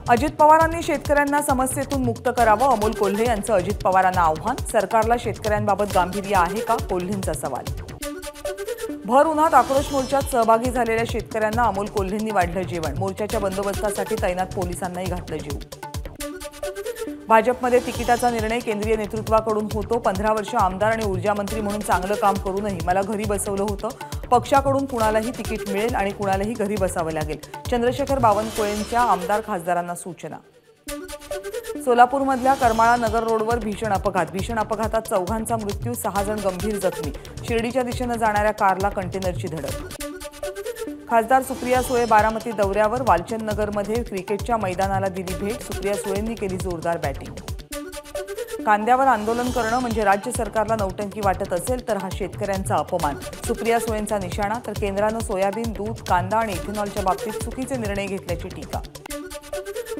अजित पवारांनी शेतकऱ्यांना समस्येतून मुक्त करावं, अमोल कोल्हे यांचं अजित पवारांना आव्हान। सरकारला शेतकऱ्यांबाबत गांभीर्य आहे का, कोल्हेंचा सवाल। भर उन्हात आक्रोश मोर्चात सहभागी झालेल्या शेतकऱ्यांना अमोल कोल्हेंनी वाढलं जेवण। मोर्चाच्या बंदोबस्तासाठी तैनात पोलिसांनाही घातलं जीव। भाजपमध्ये तिकिटाचा निर्णय केंद्रीय नेतृत्वाकडून होतो। 15 वर्ष आमदार आणि ऊर्जा मंत्री म्हणून चांगलं काम करूनही मला घरी बसवलं होतं। पक्षाकडून कुणालाही तिकीट मिळेल आणि कुणालाही घरी बसावं लागेल। चंद्रशेखर बावनकुळेंच्या आमदार खासदारांना सूचना। सोलापूरमधल्या करमाळा नगर रोडवर भीषण अपघातात 4 मृत्यू, 6 जण गंभीर जखमी। शिर्डीच्या दिशेने जाणाऱ्या कारला कंटेनरची धडक। खासदार सुप्रिया सुळे बारामती दौऱ्यावर। वालचंद नगरमध्ये क्रिकेटच्या मैदानाला दिली भेट। सुप्रिया सुळेंनी केली जोरदार बॅटिंग। कांद्यावर आंदोलन करणं म्हणजे राज्य सरकारला नौटंकी वाटत असेल तर हा शेतकऱ्यांचा अपमान। सुप्रिया सुळेंचा निशाणा। तर केंद्रानं सोयाबीन, दूध, कांदा आणि इथेनॉलच्या बाबतीत चुकीचे निर्णय घेतल्याची टीका।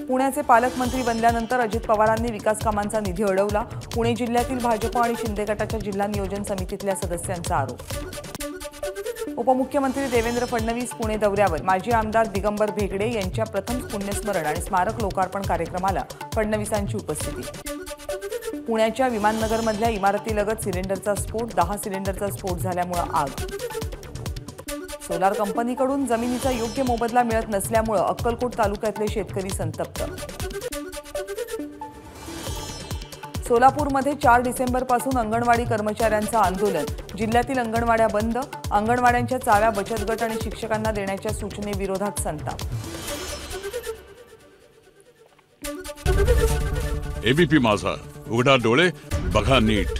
पुण्याचे पालकमंत्री बनल्यानंतर अजित पवारांनी विकास कामांचा निधी अडवला। पुणे जिल्ह्यातील भाजप आणि शिंदे गटाच्या जिल्हा नियोजन समितीतल्या सदस्यांचा आरोप। उपमुख्यमंत्री देवेंद्र फडणवीस पुणे दौऱ्यावर। माजी आमदार दिगंबर भेगडे यांच्या प्रथम पुण्यस्मरण आणि स्मारक लोकार्पण कार्यक्रमाला फडणवीसांची उपस्थिती। पुण्याच्या विमाननगरमधल्या इमारतीलगत सिलेंडरचा स्फोट। 10 सिलेंडरचा स्फोट झाल्यामुळे आग। सोलार कंपनीकडून जमिनीचा योग्य मोबदला मिळत नसल्यामुळे अक्कलकोट तालुक्यातले शेतकरी संतप्त। सोलापूरमध्ये 4 डिसेंबरपासून अंगणवाडी कर्मचाऱ्यांचं आंदोलन। जिल्ह्यातील अंगणवाड्या बंद। अंगणवाड्यांच्या चाव्या बचत गट आणि शिक्षकांना देण्याच्या सूचनेविरोधात संताप। एबीपी माझा, उघडा डोळे बघा नीट।